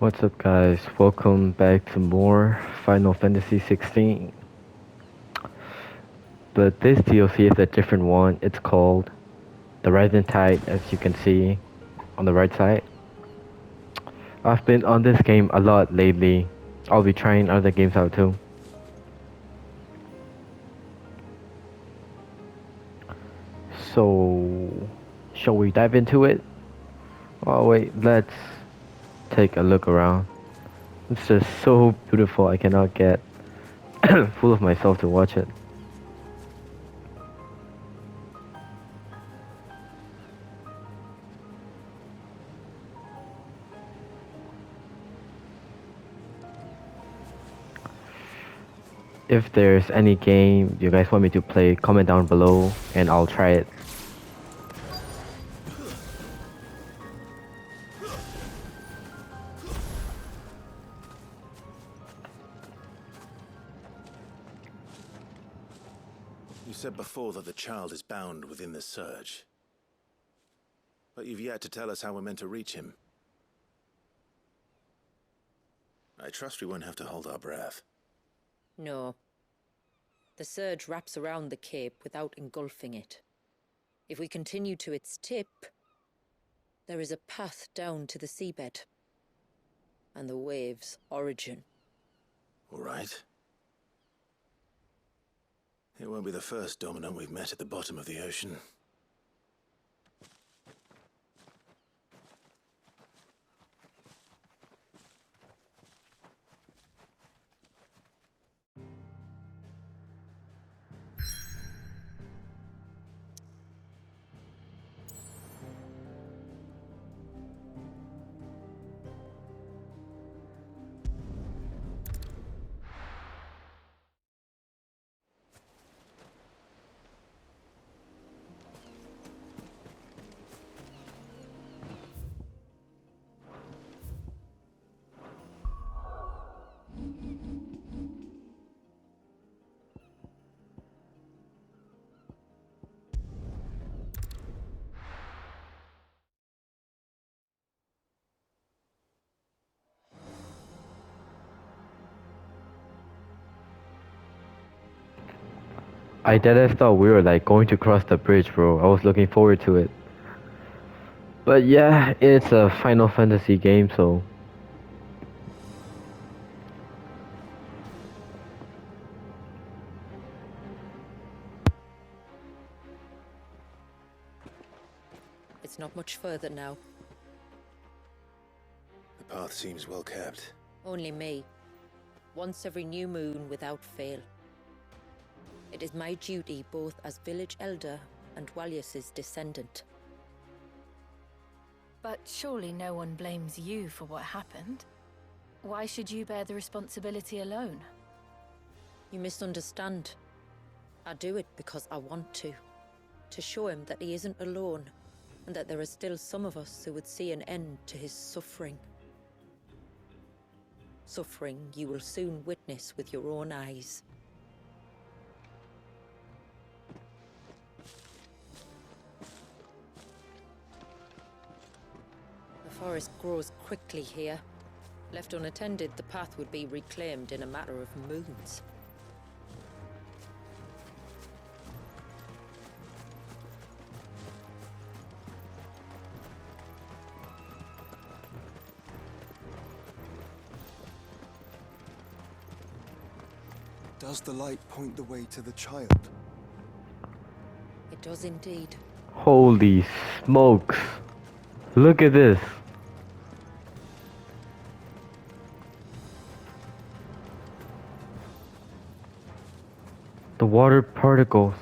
What's up, guys? Welcome back to more Final Fantasy XVI. But this DLC is a different one. It's called the Rising Tide, as you can see on the right side. I've been on this game a lot lately. I'll be trying other games out too. So, shall we dive into it? Oh wait, let's take a look around. It's just so beautiful. I cannot get full of myself to watch it. If there's any game you guys want me to play, comment down below and I'll try it. You said before that the child is bound within the surge. But you've yet to tell us how we're meant to reach him. I trust we won't have to hold our breath. No. The surge wraps around the cape without engulfing it. If we continue to its tip, there is a path down to the seabed. And the wave's origin. All right. It won't be the first dominant we've met at the bottom of the ocean. I did thought we were like going to cross the bridge, bro. I was looking forward to it. But yeah, it's a Final Fantasy game, so It's not much further now. The path seems well kept. Only me. Once every new moon without fail. It is my duty both as village elder and Walius's descendant. But surely no one blames you for what happened. Why should you bear the responsibility alone? You misunderstand. I do it because I want to. To show him that he isn't alone, and that there are still some of us who would see an end to his suffering. Suffering you will soon witness with your own eyes. The forest grows quickly here. Left unattended, the path would be reclaimed in a matter of moons. Does the light point the way to the child? It does indeed. holy smokes. Look at this. The water particles.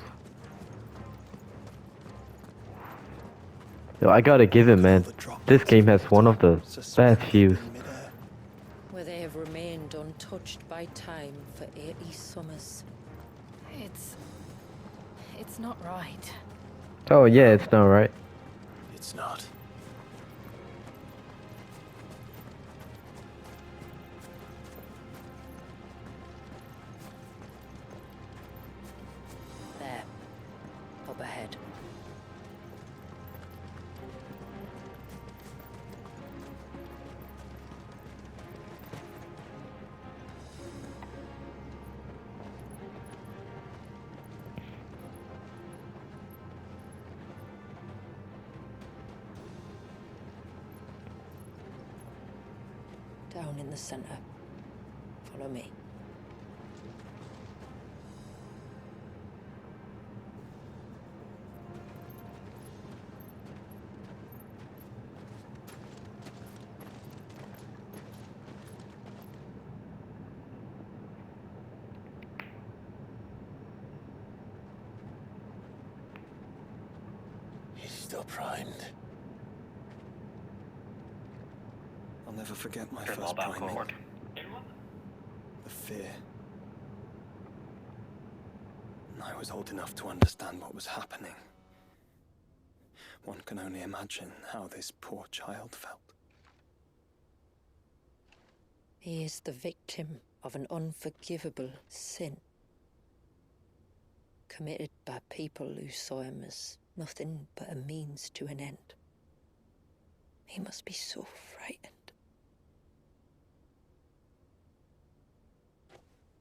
Yo, I gotta give it, man. This game has one of the best views. Where they have remained untouched by time for 80 summers. It's not right. Oh yeah, it's not right. It's not. There. Up ahead. Down in the center. Follow me. He's still primed. I'll never forget my Turn first back priming. forward. The fear. I was old enough to understand what was happening. One can only imagine how this poor child felt. He is the victim of an unforgivable sin. Committed by people who saw him as nothing but a means to an end. He must be so frightened.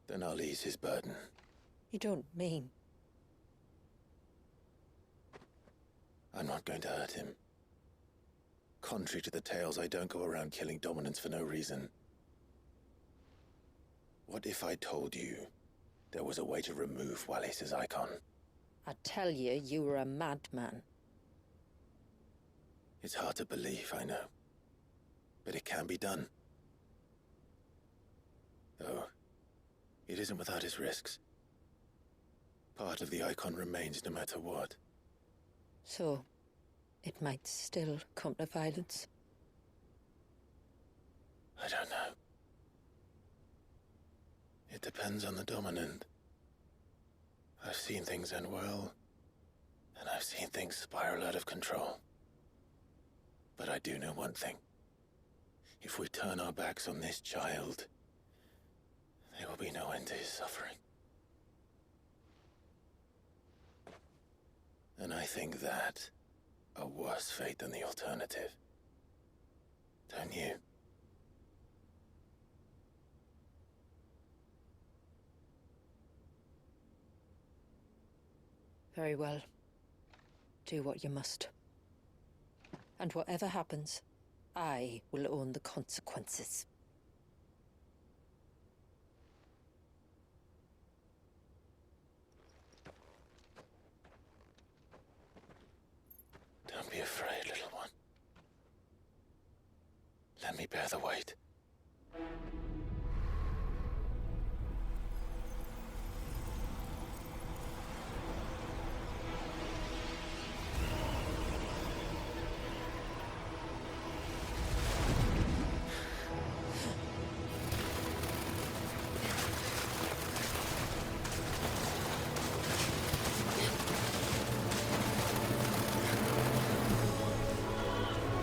Then I'll ease his burden. You don't mean... I'm not going to hurt him. Contrary to the tales, I don't go around killing dominants for no reason. What if I told you there was a way to remove Wallis's icon? I'd tell you you were a madman. It's hard to believe, I know. But it can be done. Though, it isn't without its risks. Part of the icon remains no matter what. So, it might still come to violence. I don't know. It depends on the dominant. I've seen things end well, and I've seen things spiral out of control. But I do know one thing. If we turn our backs on this child, there will be no end to his suffering. And I think that a worse fate than the alternative. Don't you? Very well. Do what you must. And whatever happens, I will own the consequences. Don't be afraid, little one. Let me bear the weight.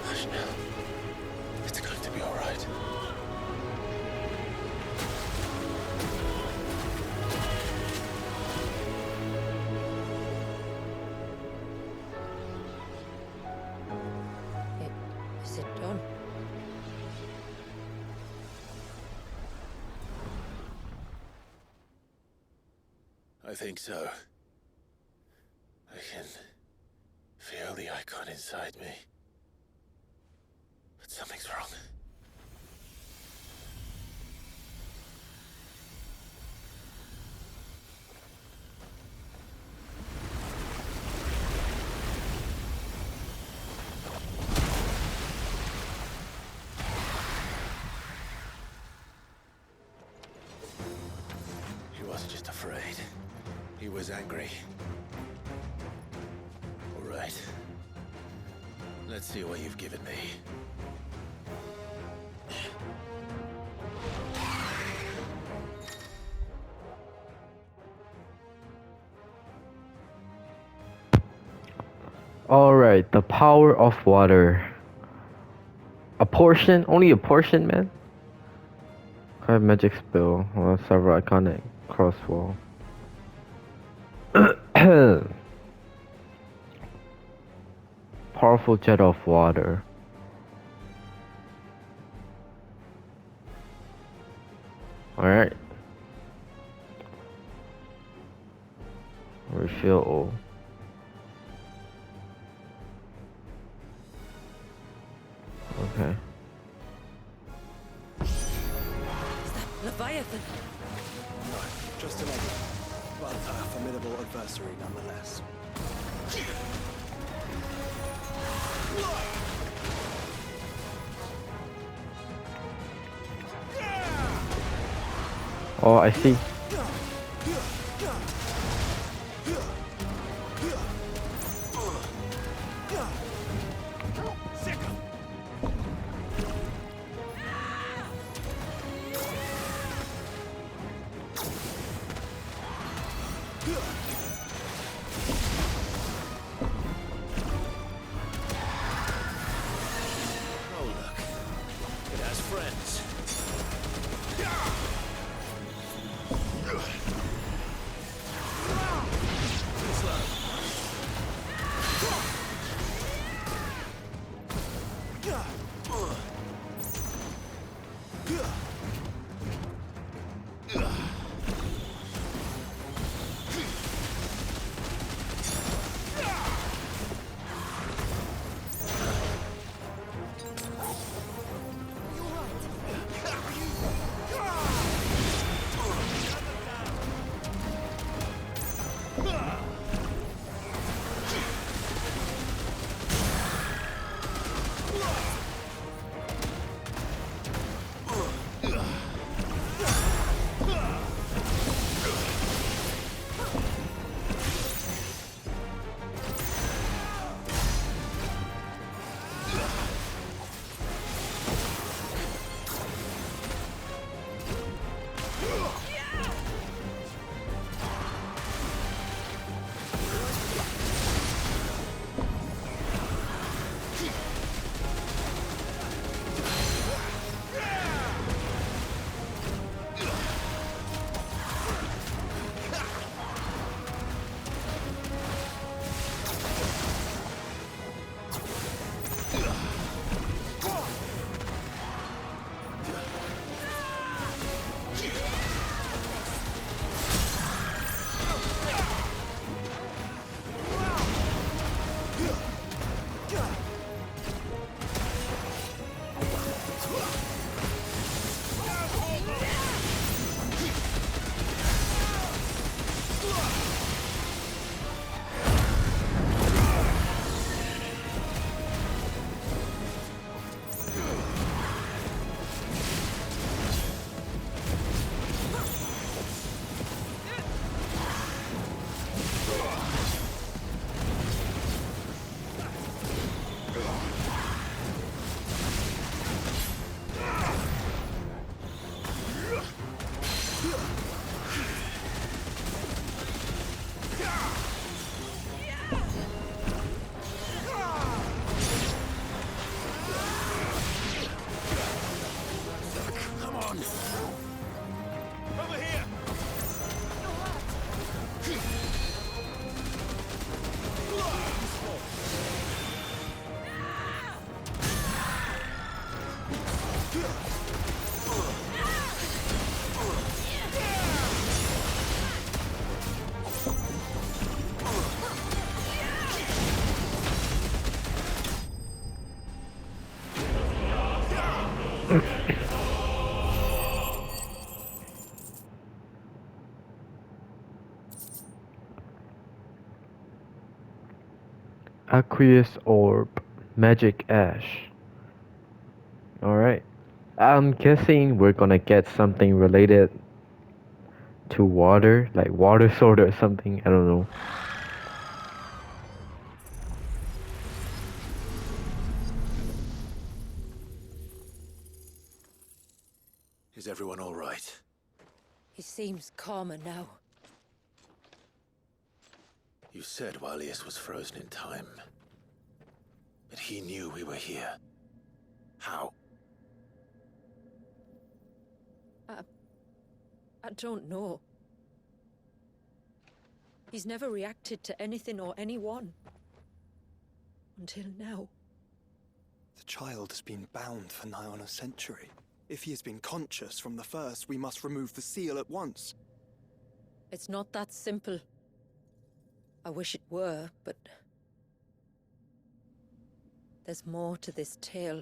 Hush now. It's going to be all right. Is it done? I think so. I can feel the icon inside me. But something's wrong. He wasn't just afraid. He was angry. All right. Let's see what you've given me. Alright, the power of water. A portion? Only a portion, man? Carve magic spell. Well, several iconic crosswall. Powerful jet of water. Alright. Refill. Okay. Leviathan? No, just an enemy. But a formidable adversary nonetheless. Oh, I see. Oh, look. It has friends. Aqueous Orb. Magic Ash. Alright. I'm guessing we're gonna get something related to water, like water sword or something. I don't know. Is everyone all right? He seems calmer now. You said Walius was frozen in time. But he knew we were here. How? I don't know. He's never reacted to anything or anyone. Until now. The child has been bound for nigh on a century. If he has been conscious from the first, we must remove the seal at once. It's not that simple. I wish it were, but... there's more to this tale.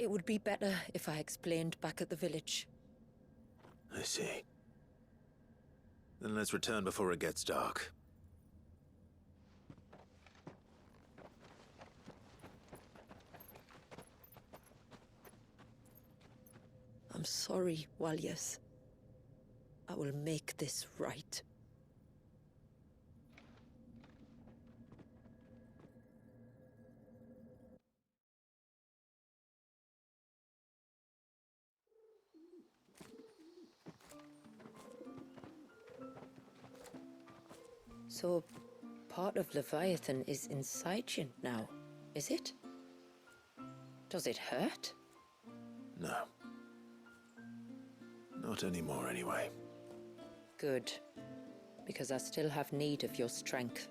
It would be better if I explained back at the village. I see. Then let's return before it gets dark. I'm sorry, Walyas. I will make this right. So, part of Leviathan is inside you now, is it? Does it hurt? No. Not anymore, anyway. Good. Because I still have need of your strength.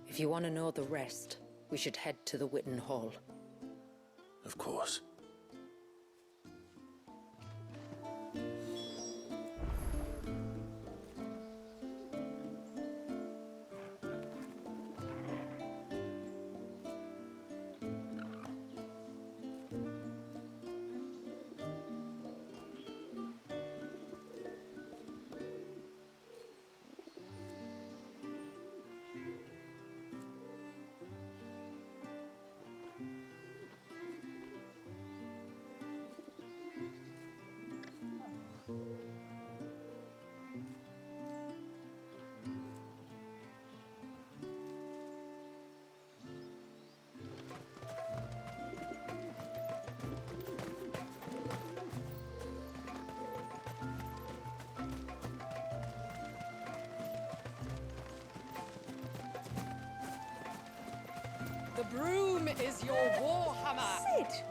If you want to know the rest, we should head to the Witten Hall. Of course. The broom is your warhammer. Sid!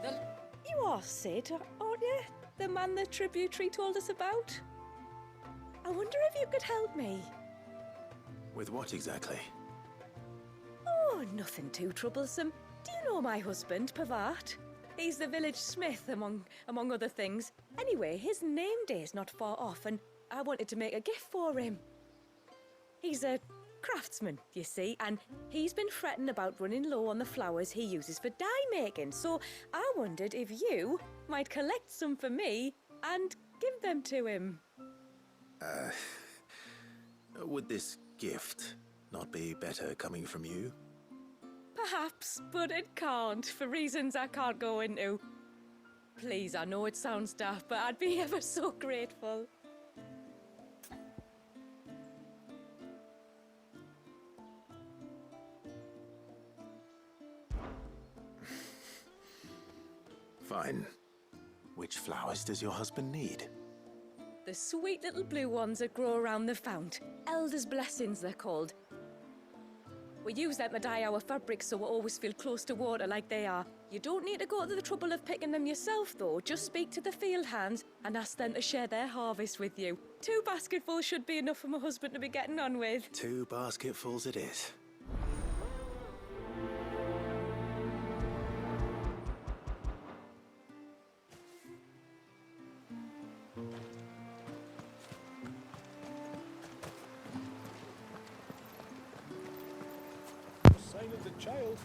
You are Sid, aren't you? The man the tributary told us about? I wonder if you could help me. With what exactly? Oh, nothing too troublesome. Do you know my husband, Pavat? He's the village smith, among other things. Anyway, his name day's not far off, and I wanted to make a gift for him. He's a craftsman, you see, and he's been fretting about running low on the flowers he uses for dye making, so I wondered if you might collect some for me and give them to him. Would this gift not be better coming from you? Perhaps, but it can't, for reasons I can't go into. Please, I know it sounds daft, but I'd be ever so grateful. Fine. Which flowers does your husband need? The sweet little blue ones that grow around the fount. Elder's blessings, they're called. We use them to dye our fabrics so we always feel close to water like they are. You don't need to go to the trouble of picking them yourself, though. Just speak to the field hands and ask them to share their harvest with you. 2 basketfuls should be enough for my husband to be getting on with. 2 basketfuls it is.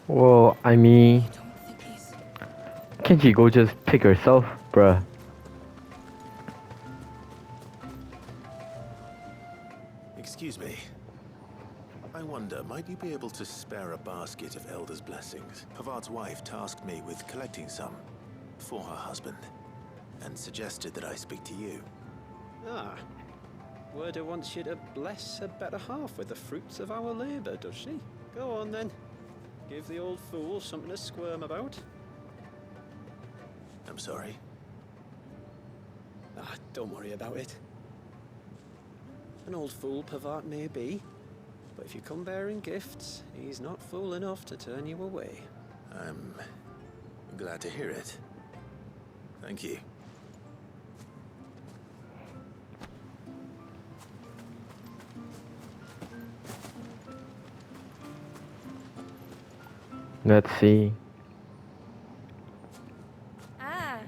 Well, I mean, can't you go just pick herself, bruh? Excuse me. I wonder, might you be able to spare a basket of Elder's blessings? Pavard's wife tasked me with collecting some for her husband, and suggested that I speak to you. Ah. Werda wants you to bless her better half with the fruits of our labour, does she? Go on then. Give the old fool something to squirm about. I'm sorry. Ah, don't worry about it. An old fool Pavard may be, but if you come bearing gifts, he's not fool enough to turn you away. I'm glad to hear it. Thank you. Let's see. Ah,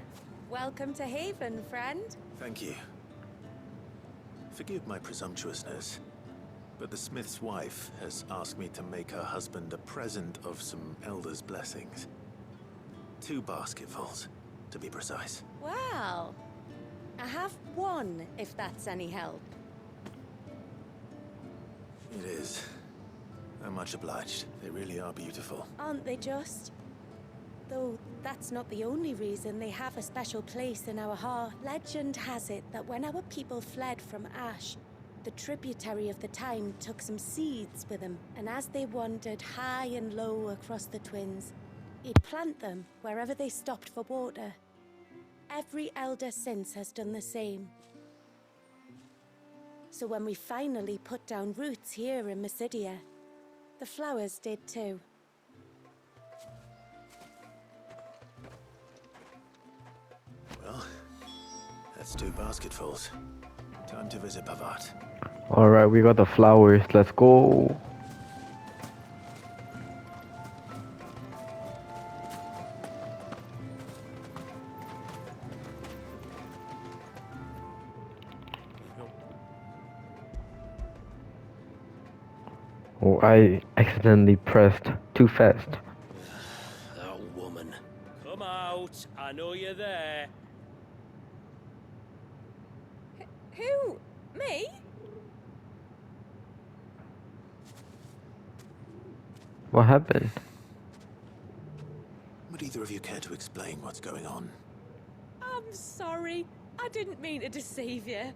welcome to Haven, friend. Thank you. Forgive my presumptuousness, but the smith's wife has asked me to make her husband a present of some Elder's blessings. 2 basketfuls, to be precise. Well, I have one, if that's any help. It is. I'm much obliged. They really are beautiful. Aren't they just? Though that's not the only reason they have a special place in our heart. Legend has it that when our people fled from Ash, the tributary of the time took some seeds with them, and as they wandered high and low across the Twins, he'd plant them wherever they stopped for water. Every elder since has done the same. So when we finally put down roots here in Mysidia, the flowers did too. Well, that's 2 basketfuls. Time to visit Pavat. Alright, we got the flowers. Let's go. Oh, I accidentally pressed too fast. That woman. Come out. I know you're there. Who? Me? What happened? Would either of you care to explain what's going on? I'm sorry. I didn't mean to deceive you.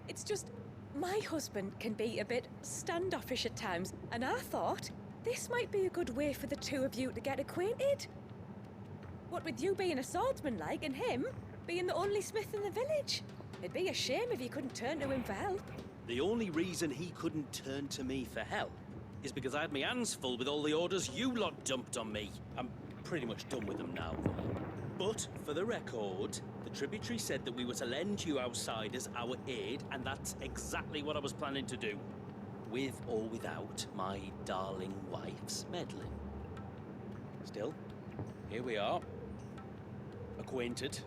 It's just, my husband can be a bit standoffish at times, and I thought this might be a good way for the 2 of you to get acquainted. What with you being a swordsman like, and him being the only smith in the village. It'd be a shame if you couldn't turn to him for help. The only reason he couldn't turn to me for help is because I had my hands full with all the orders you lot dumped on me. I'm pretty much done with them now, though. But, for the record, the tributary said that we were to lend you outsiders our aid, and that's exactly what I was planning to do. With or without my darling wife's meddling. Still, here we are. Acquainted.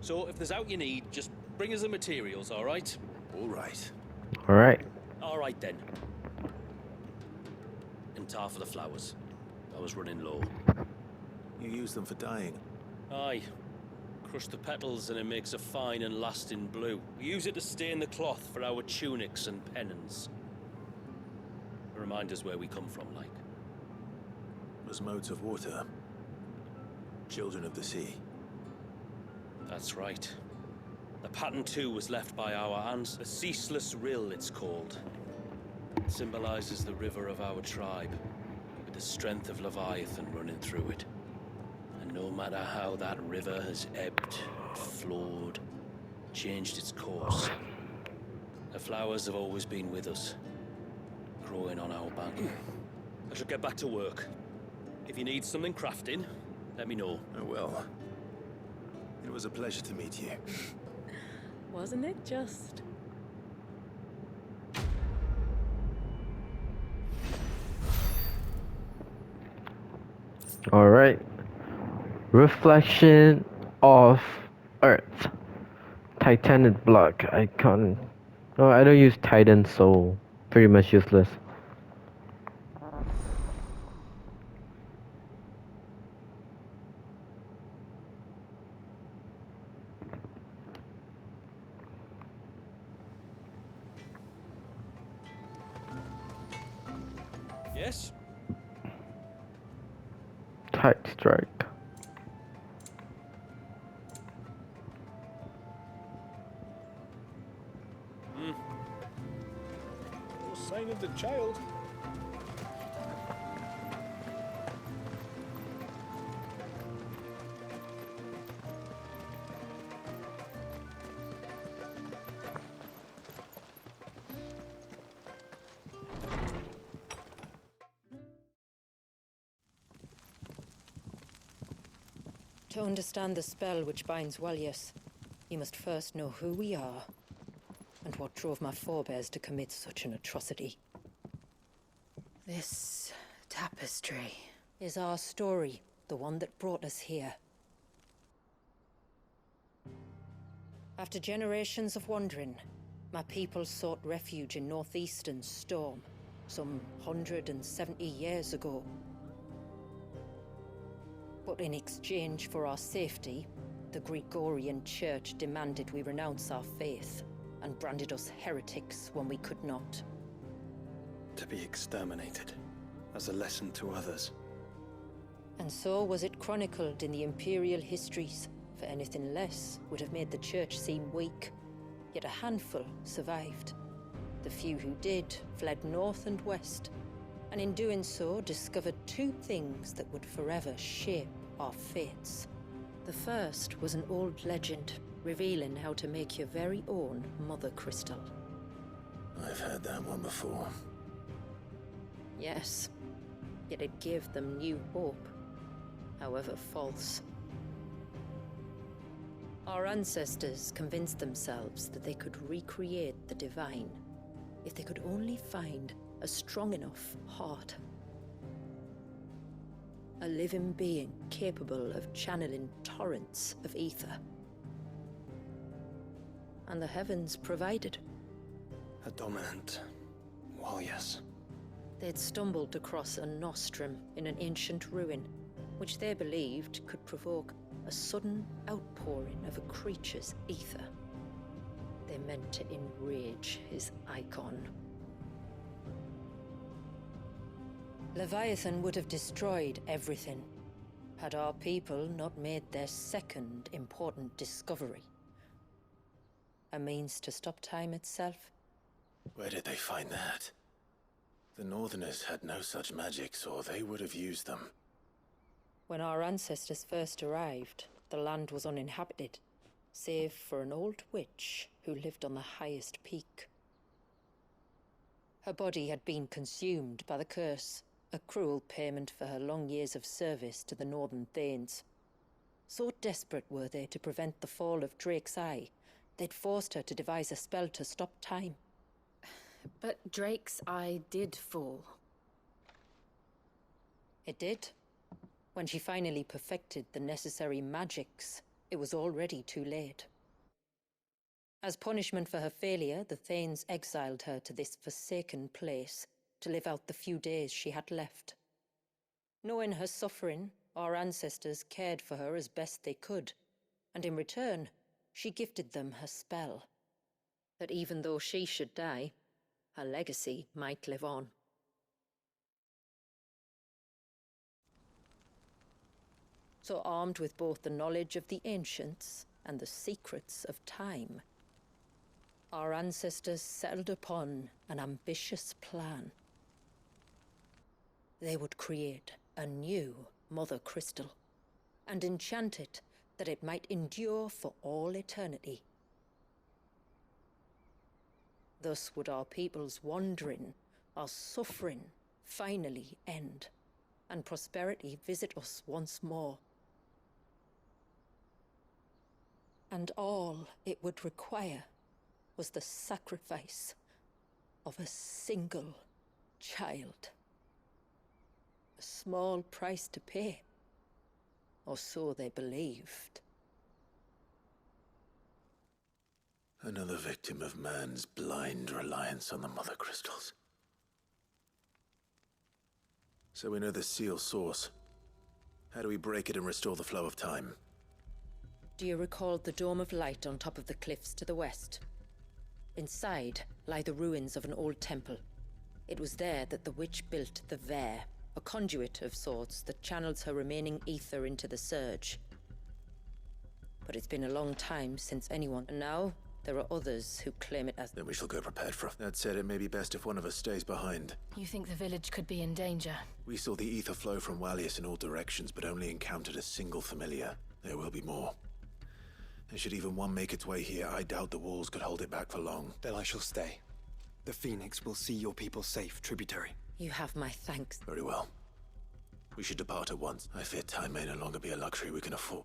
So, if there's out you need, just bring us the materials, alright? Alright. Alright. Alright then. And tar for the flowers. I was running low. You use them for dyeing. Aye. Crush the petals and it makes a fine and lasting blue. We use it to stain the cloth for our tunics and pennons. Remind us where we come from, like. As modes of water. Children of the sea. That's right. The Part-2 was left by our aunts. The Ceaseless Rill, it's called. It symbolizes the river of our tribe, with the strength of Leviathan running through it. And no matter how that river has ebbed, flowed, changed its course, the flowers have always been with us, growing on our bank. I shall get back to work. If you need something crafting, let me know. Oh well. It was a pleasure to meet you. Wasn't it just? Alright. Reflection of Earth. Titanic block. I can't. No, I don't use Titan, so pretty much useless. Yes? Tight strike. No sign of the child. To understand the spell which binds Walius, you must first know who we are, and what drove my forebears to commit such an atrocity. This tapestry is our story, the one that brought us here. After generations of wandering, my people sought refuge in northeastern Storm, some 170 years ago. But in exchange for our safety, the Gregorian Church demanded we renounce our faith and branded us heretics when we could not. To be exterminated, as a lesson to others. And so was it chronicled in the imperial histories, for anything less would have made the Church seem weak. Yet a handful survived. The few who did fled north and west, and in doing so discovered two things that would forever shape our fates. The first was an old legend, revealing how to make your very own mother crystal. I've heard that one before. Yes, yet it gave them new hope, however false. Our ancestors convinced themselves that they could recreate the divine if they could only find a strong enough heart. A living being capable of channeling torrents of ether. And the heavens provided. A dominant. Well, yes. They'd stumbled across a nostrum in an ancient ruin, which they believed could provoke a sudden outpouring of a creature's ether. They meant to enrage his icon. Leviathan would have destroyed everything, had our people not made their second important discovery. A means to stop time itself. Where did they find that? The Northerners had no such magics, or they would have used them. When our ancestors first arrived, the land was uninhabited, save for an old witch who lived on the highest peak. Her body had been consumed by the curse, a cruel payment for her long years of service to the Northern Thanes. So desperate were they to prevent the fall of Drake's Eye, they'd forced her to devise a spell to stop time. But Drake's Eye did fall. It did. When she finally perfected the necessary magics, it was already too late. As punishment for her failure, the Thanes exiled her to this forsaken place to live out the few days she had left. Knowing her suffering, our ancestors cared for her as best they could, and in return, she gifted them her spell. That even though she should die, her legacy might live on. So armed with both the knowledge of the ancients and the secrets of time, our ancestors settled upon an ambitious plan. They would create a new Mother Crystal, and enchant it that it might endure for all eternity. Thus would our people's wandering, our suffering, finally end, and prosperity visit us once more. And all it would require was the sacrifice of a single child. A small price to pay, or so they believed. Another victim of man's blind reliance on the Mother Crystals. So we know the seal source. How do we break it and restore the flow of time? Do you recall the dome of light on top of the cliffs to the west? Inside lie the ruins of an old temple. It was there that the witch built the Vare, a conduit of sorts that channels her remaining ether into the surge. But it's been a long time since anyone, and now there are others who claim it as... Then we shall go prepared for... That said, it may be best if one of us stays behind. You think the village could be in danger? We saw the ether flow from Wallius in all directions, but only encountered a single familiar. There will be more. And should even one make its way here, I doubt the walls could hold it back for long. Then I shall stay. The Phoenix will see your people safe, tributary. You have my thanks. Very well. We should depart at once. I fear time may no longer be a luxury we can afford.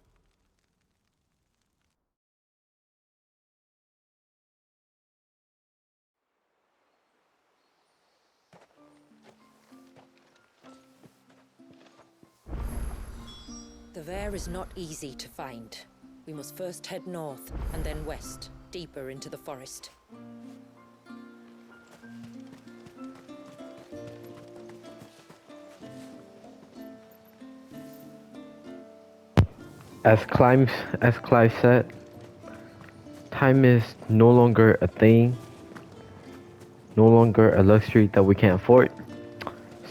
The Vare is not easy to find. We must first head north, and then west, deeper into the forest. As Clive said, time is no longer a thing, no longer a luxury that we can't afford.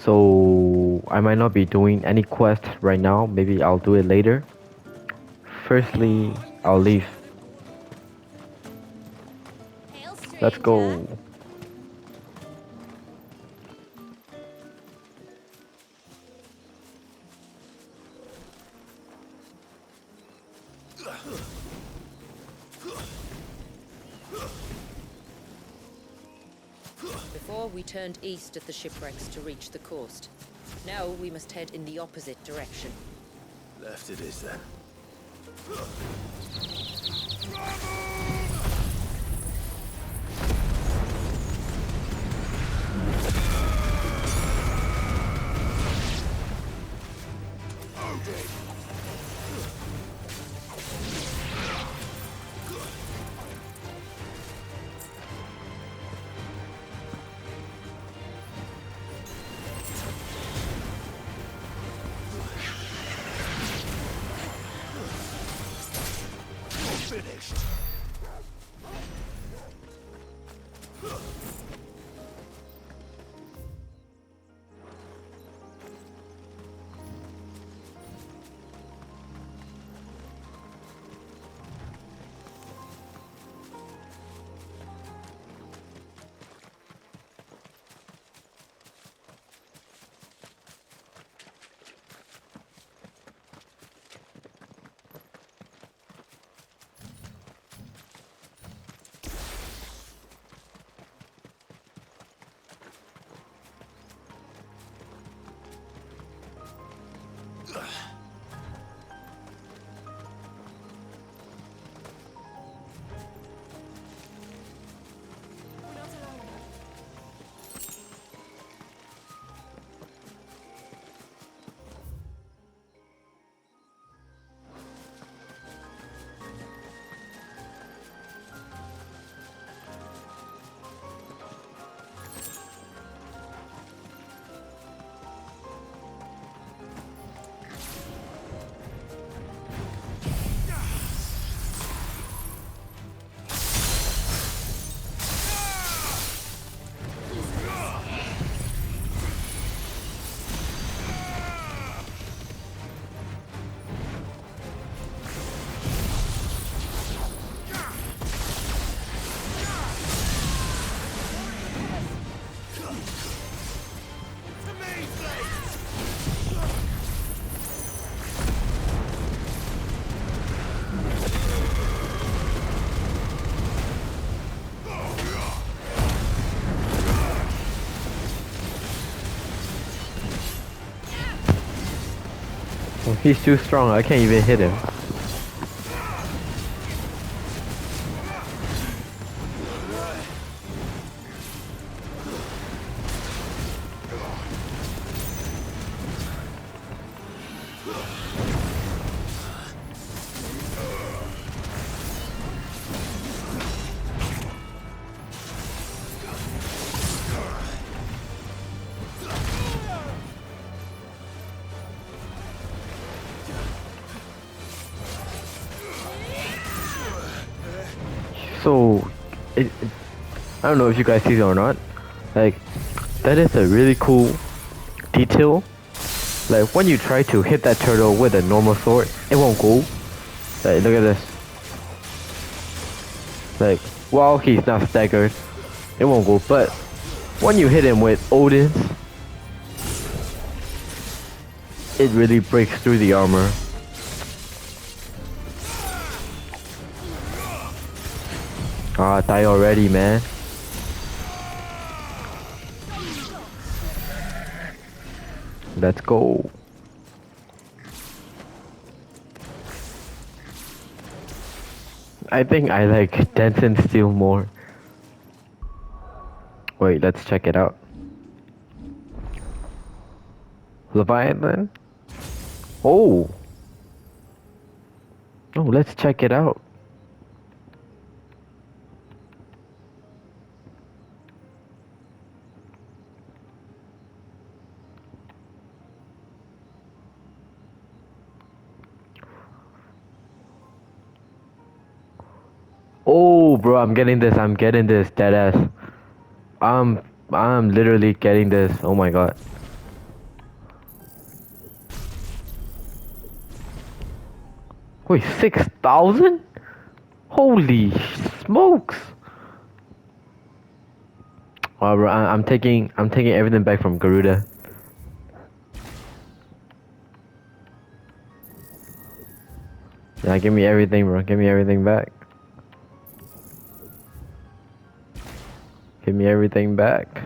So I might not be doing any quest right now. Maybe I'll do it later. Firstly, I'll leave. Hail, Let's stranger. go. Before we turned east at the shipwrecks to reach the coast. Now we must head in the opposite direction. Left it is then. Finished. Oh, he's too strong. I can't even hit him. So, I don't know if you guys see it or not. Like, that is a really cool detail. Like, when you try to hit that turtle with a normal sword, it won't go. Like, look at this. Like, while he's not staggered, it won't go. But when you hit him with Odin's, it really breaks through the armor. Ah, die already, man. Let's go. I think I like Denson Steel more. Wait, let's check it out. Leviathan? Oh! Oh, let's check it out. bro, I'm getting this. I'm getting this. Deadass. I'm I'm literally getting this. Oh my god. Wait, 6,000? Holy smokes! Oh, bro, I'm taking everything back from Garuda. Yeah, give me everything, bro. Give me everything back. Give me everything back.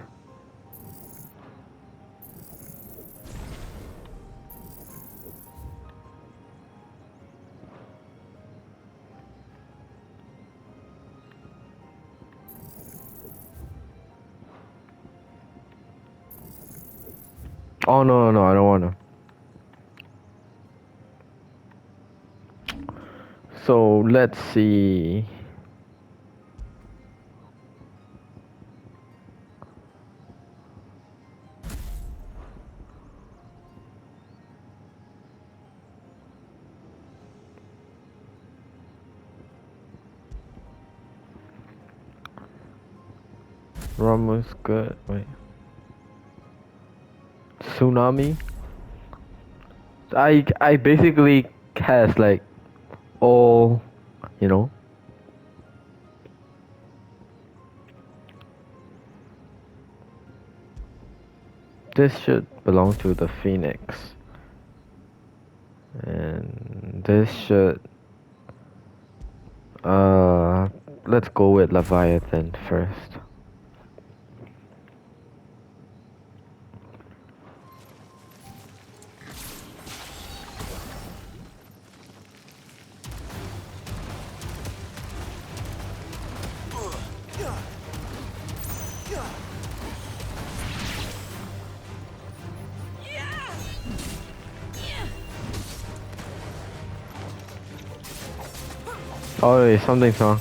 Oh no, I don't wanna. So let's see. Rum was good. Wait. Tsunami. I basically cast like all, you know. This should belong to the Phoenix. And this should let's go with Leviathan first. Oh wait, something's wrong.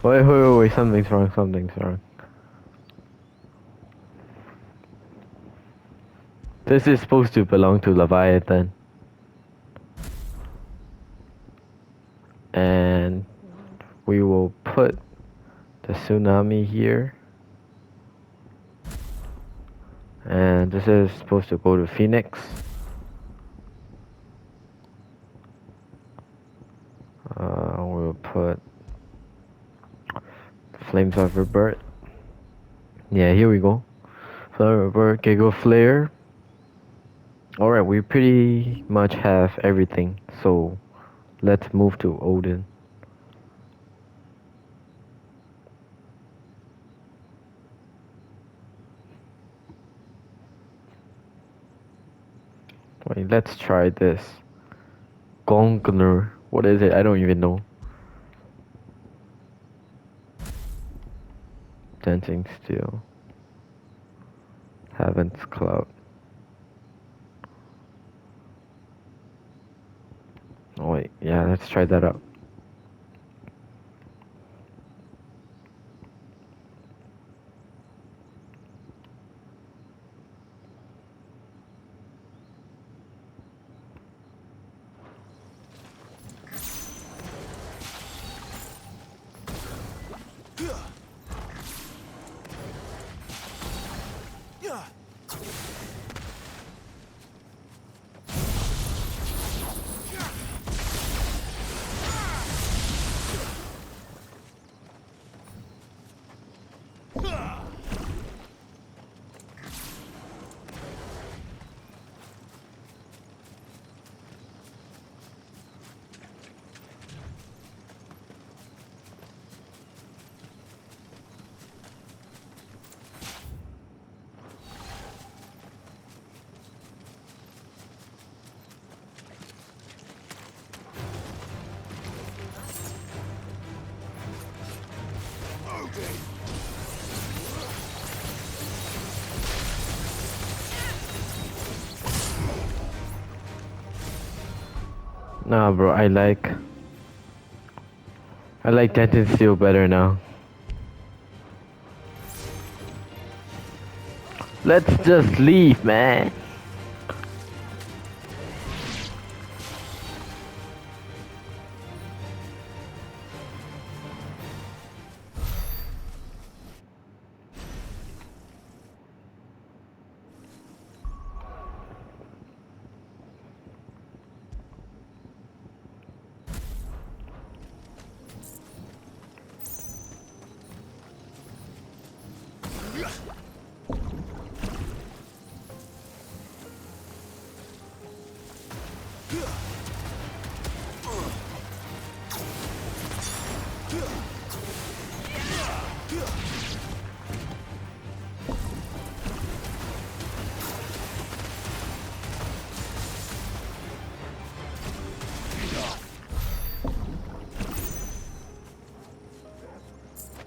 Wait, something's wrong, something's wrong. This is supposed to belong to Leviathan. And we will put the tsunami here. And this is supposed to go to Phoenix. We'll put Flames of Rebirth. Yeah, here we go. Flame of Rebirth, Giggle Flare. Alright, we pretty much have everything. So let's move to Odin. Wait, let's try this. Gongner. What is it? I don't even know. Dancing Steel. Heaven's Cloud. Oh wait, yeah, let's try that out. Nah, bro, I like Dancing Steel better now. Let's just leave, man.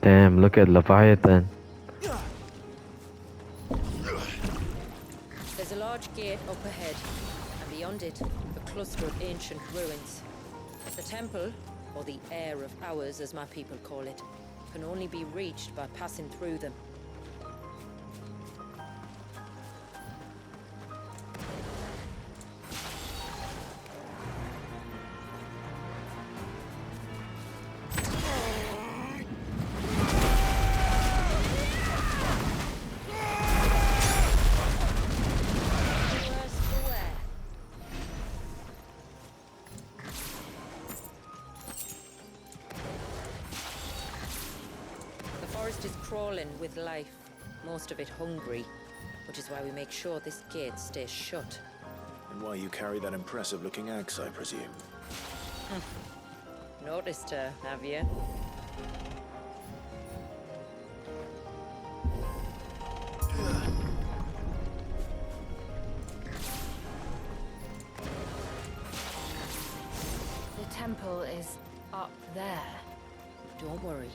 Damn, look at Leviathan. There's a large gate up ahead, and beyond it, a cluster of ancient ruins. The temple, or the Heir of Hours as my people call it, can only be reached by passing through them. The forest is crawling with life, most of it hungry, which is why we make sure this gate stays shut. And why you carry that impressive-looking axe, I presume. Noticed her, have you? The temple is up there. Don't worry,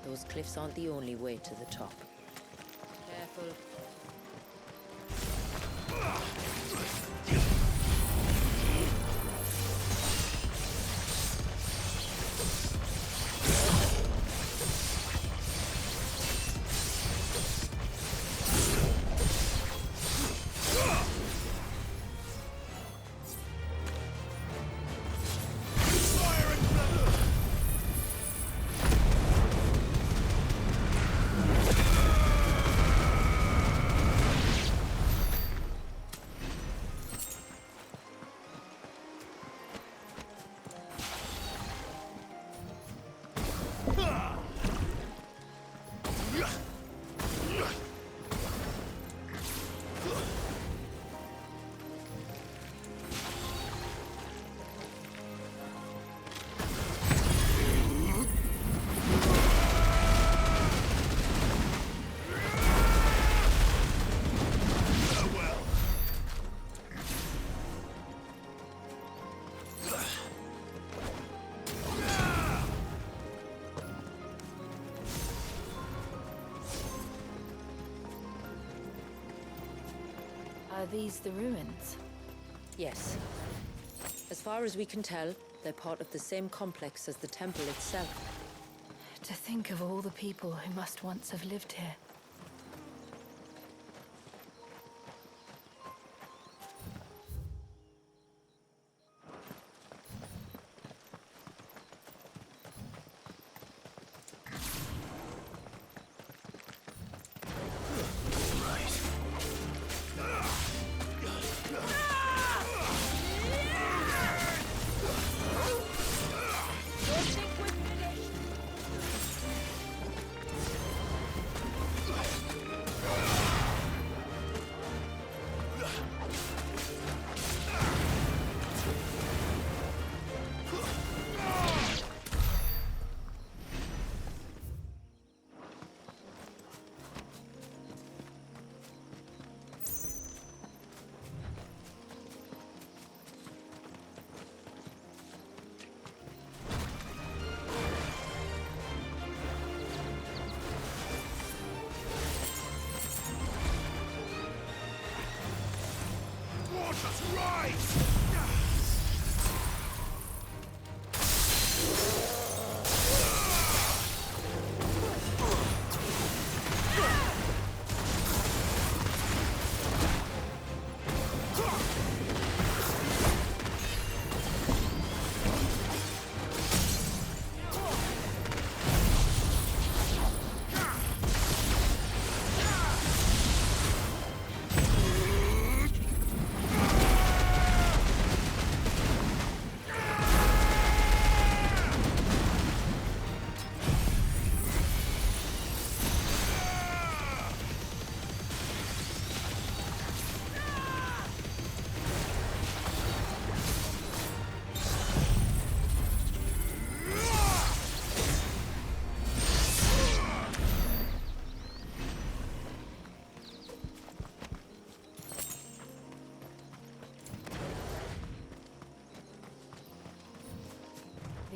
those cliffs aren't the only way to the top. Careful. Are these the ruins? Yes. As far as we can tell, they're part of the same complex as the temple itself. To think of all the people who must once have lived here.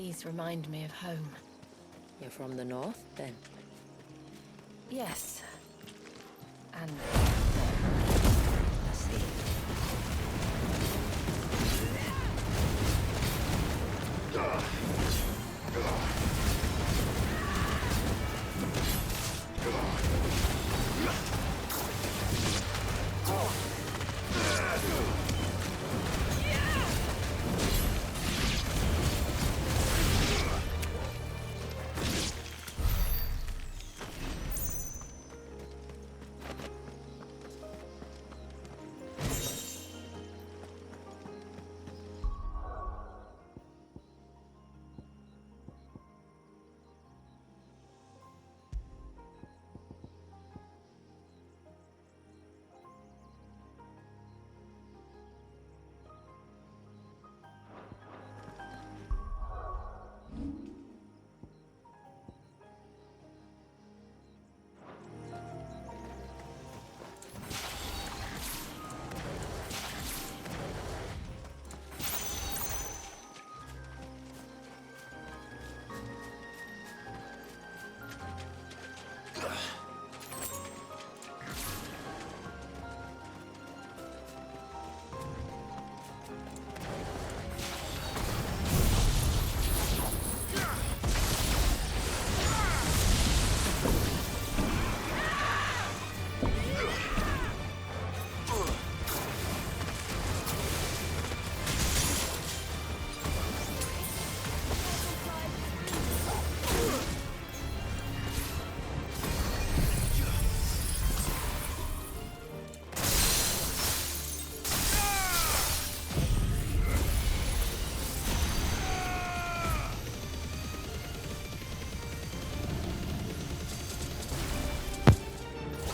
Please remind me of home. You're from the north, then? Yes. And I see.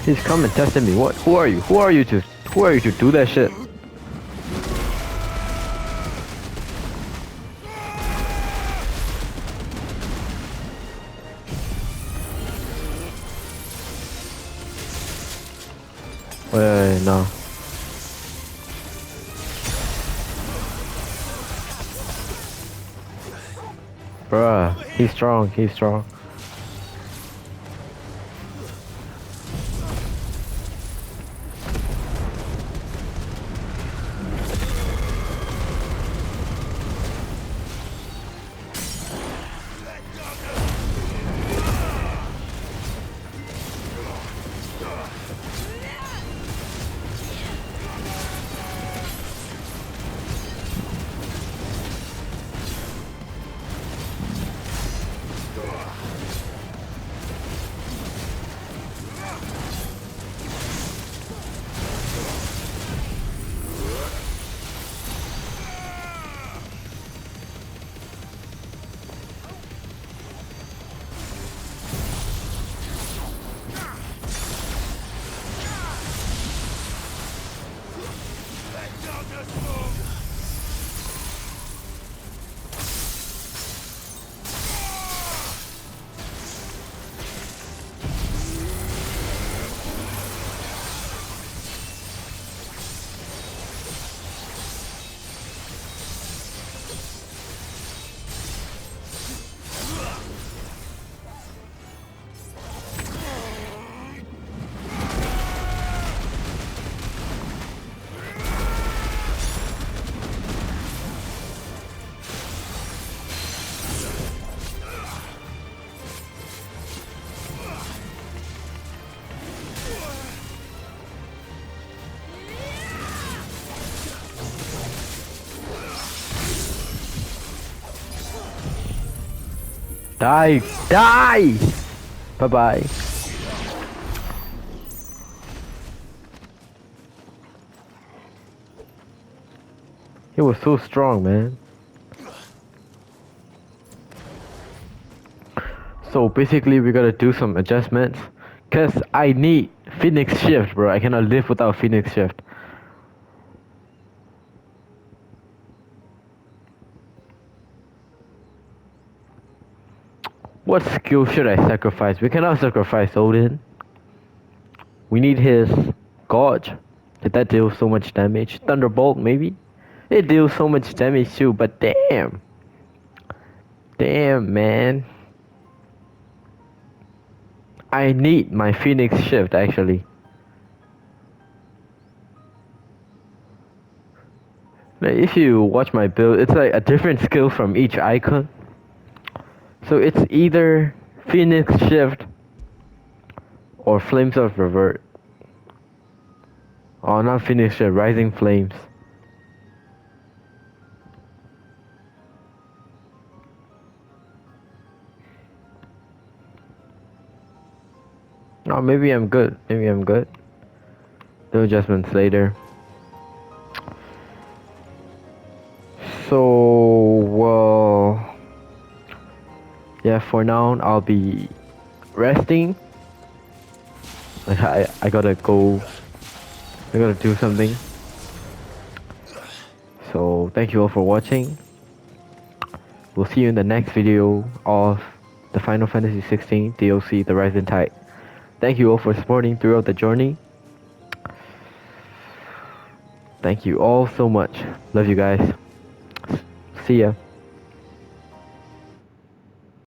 He's coming, testing me. What? Who are you? Who are you to do that shit? Wait, no. Bruh, he's strong, he's strong. Die! Die! Bye-bye. He was so strong, man. So basically we gotta do some adjustments. Cause I need Phoenix Shift, bro. I cannot live without Phoenix Shift. What skill should I sacrifice? We cannot sacrifice Odin. We need his Gorge. Did that deal so much damage? Thunderbolt, maybe? It deals so much damage too, but damn. Damn, man. I need my Phoenix shift actually. Like, if you watch my build, it's like a different skill from each icon. So it's either Phoenix shift or Flames of Revert. Oh, not Phoenix shift, Rising Flames. Oh, maybe I'm good. Maybe I'm good. No adjustments later. So, well, yeah, for now, I'll be resting. I gotta go. I gotta do something. So, thank you all for watching. We'll see you in the next video of the Final Fantasy XVI DLC, The Rising Tide. Thank you all for supporting throughout the journey. Thank you all so much. Love you guys. See ya.